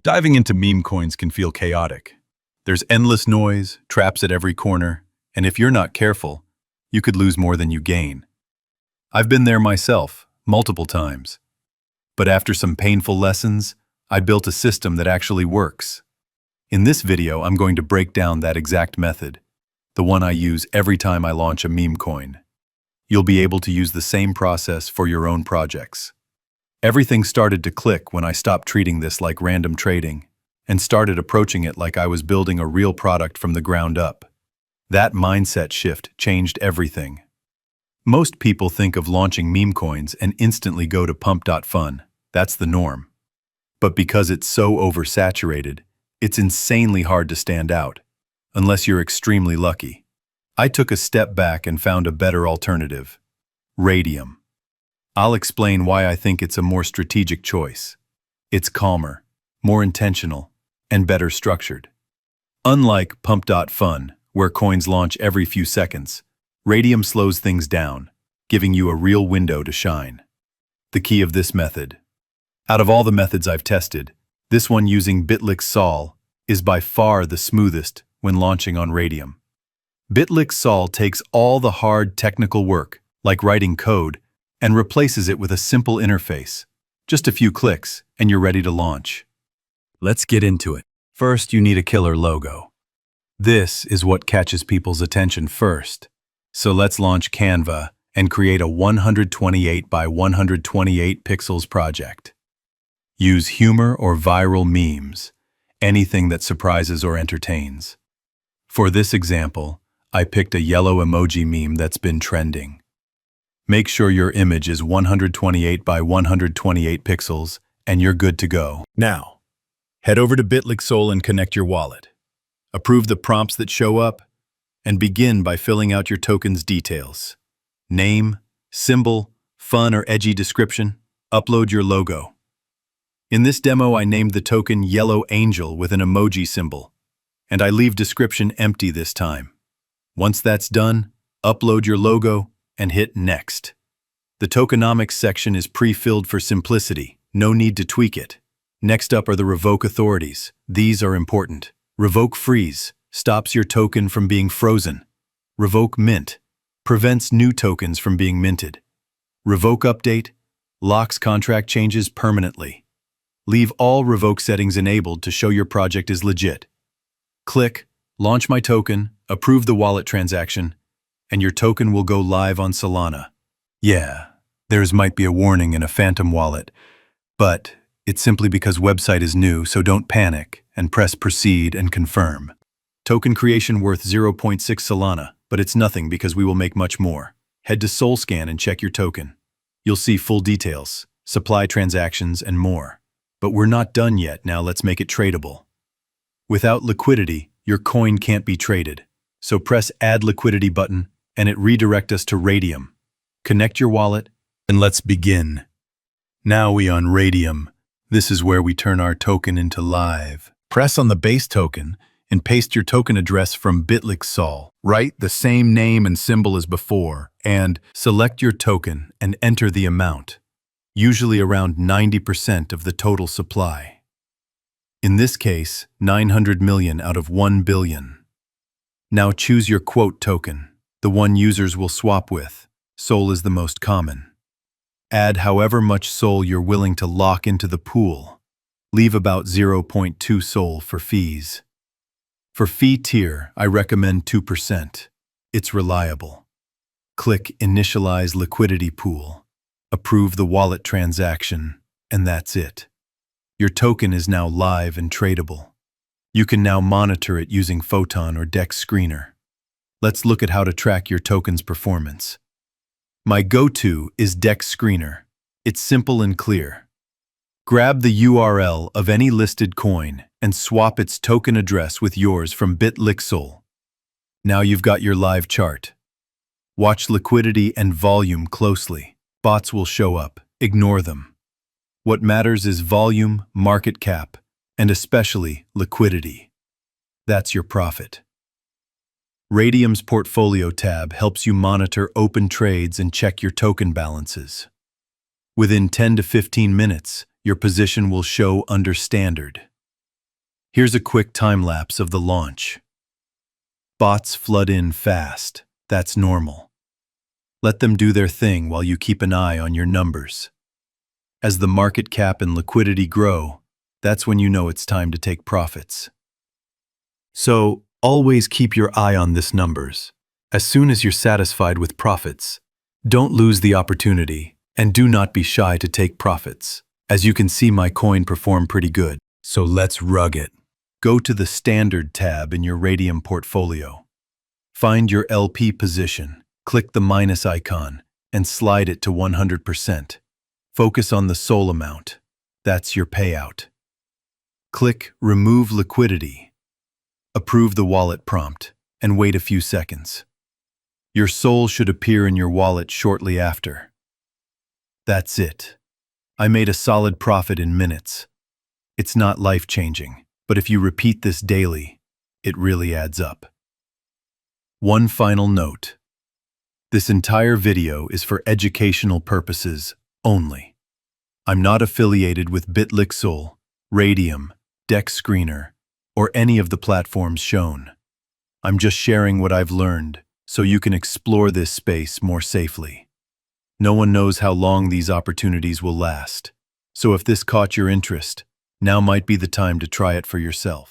Diving into meme coins can feel chaotic. There's endless noise, traps at every corner, and if you're not careful, you could lose more than you gain. I've been there myself, multiple times. But after some painful lessons, I built a system that actually works. In this video, I'm going to break down that exact method, the one I use every time I launch a meme coin. You'll be able to use the same process for your own projects. Everything started to click when I stopped treating this like random trading and started approaching it like I was building a real product from the ground up. That mindset shift changed everything. Most people think of launching meme coins and instantly go to Pump.fun. That's the norm. But because it's so oversaturated, it's insanely hard to stand out, unless you're extremely lucky. I took a step back and found a better alternative: Raydium. I'll explain why I think it's a more strategic choice. It's calmer, more intentional, and better structured. Unlike Pump.fun, where coins launch every few seconds, Raydium slows things down, giving you a real window to shine. The key of this method. Out of all the methods I've tested, this one using BitlyxSol is by far the smoothest when launching on Raydium. BitlyxSol takes all the hard technical work, like writing code, and replaces it with a simple interface. Just a few clicks, and you're ready to launch. Let's get into it. First, you need a killer logo. This is what catches people's attention first. So let's launch Canva and create a 128 by 128 pixels project. Use humor or viral memes, anything that surprises or entertains. For this example, I picked a yellow emoji meme that's been trending. Make sure your image is 128 by 128 pixels, and you're good to go. Now, head over to BitlyxSol and connect your wallet. Approve the prompts that show up, and begin by filling out your token's details. Name, symbol, fun or edgy description. Upload your logo. In this demo, I named the token Yellow Angel with an emoji symbol, and I leave description empty this time. Once that's done, upload your logo and hit Next. The tokenomics section is pre-filled for simplicity. No need to tweak it. Next up are the revoke authorities. These are important. Revoke freeze stops your token from being frozen. Revoke mint prevents new tokens from being minted. Revoke update locks contract changes permanently. Leave all revoke settings enabled to show your project is legit. Click Launch My Token, approve the wallet transaction, and your token will go live on Solana. Yeah, theirs might be a warning in a phantom wallet, but it's simply because website is new, so don't panic and press proceed and confirm. Token creation worth 0.6 Solana, but it's nothing because we will make much more. Head to SolScan and check your token. You'll see full details, supply transactions, and more. But we're not done yet. Now let's make it tradable. Without liquidity, your coin can't be traded. So press Add Liquidity button and it redirects us to Raydium. Connect your wallet and let's begin. Now we on Raydium. This is where we turn our token into live. Press on the base token and paste your token address from BitlyxSol. Write the same name and symbol as before and select your token and enter the amount, usually around 90% of the total supply. In this case, 900 million out of 1 billion. Now choose your quote token, the one users will swap with. SOL is the most common. Add however much SOL you're willing to lock into the pool. Leave about 0.2 SOL for fees. For fee tier, I recommend 2%. It's reliable. Click Initialize Liquidity Pool. Approve the wallet transaction, and that's it. Your token is now live and tradable. You can now monitor it using Photon or Dexscreener. Let's look at how to track your token's performance. My go-to is Dexscreener. It's simple and clear. Grab the URL of any listed coin and swap its token address with yours from BitlyxSol. Now you've got your live chart. Watch liquidity and volume closely. Bots will show up. Ignore them. What matters is volume, market cap, and especially liquidity. That's your profit. Raydium's Portfolio tab helps you monitor open trades and check your token balances. Within 10 to 15 minutes, your position will show under Standard. Here's a quick time-lapse of the launch. Bots flood in fast. That's normal. Let them do their thing while you keep an eye on your numbers. As the market cap and liquidity grow, that's when you know it's time to take profits. So, always keep your eye on these numbers. As soon as you're satisfied with profits, don't lose the opportunity, and do not be shy to take profits. As you can see, my coin performed pretty good, so let's rug it. Go to the Standard tab in your Raydium portfolio. Find your LP position, click the minus icon, and slide it to 100%. Focus on the SOL amount. That's your payout. Click Remove Liquidity. Approve the wallet prompt, and wait a few seconds. Your SOL should appear in your wallet shortly after. That's it. I made a solid profit in minutes. It's not life-changing, but if you repeat this daily, it really adds up. One final note. This entire video is for educational purposes only. I'm not affiliated with BitlyxSol, Raydium, Dexscreener, or any of the platforms shown. I'm just sharing what I've learned so you can explore this space more safely. No one knows how long these opportunities will last, so if this caught your interest, now might be the time to try it for yourself.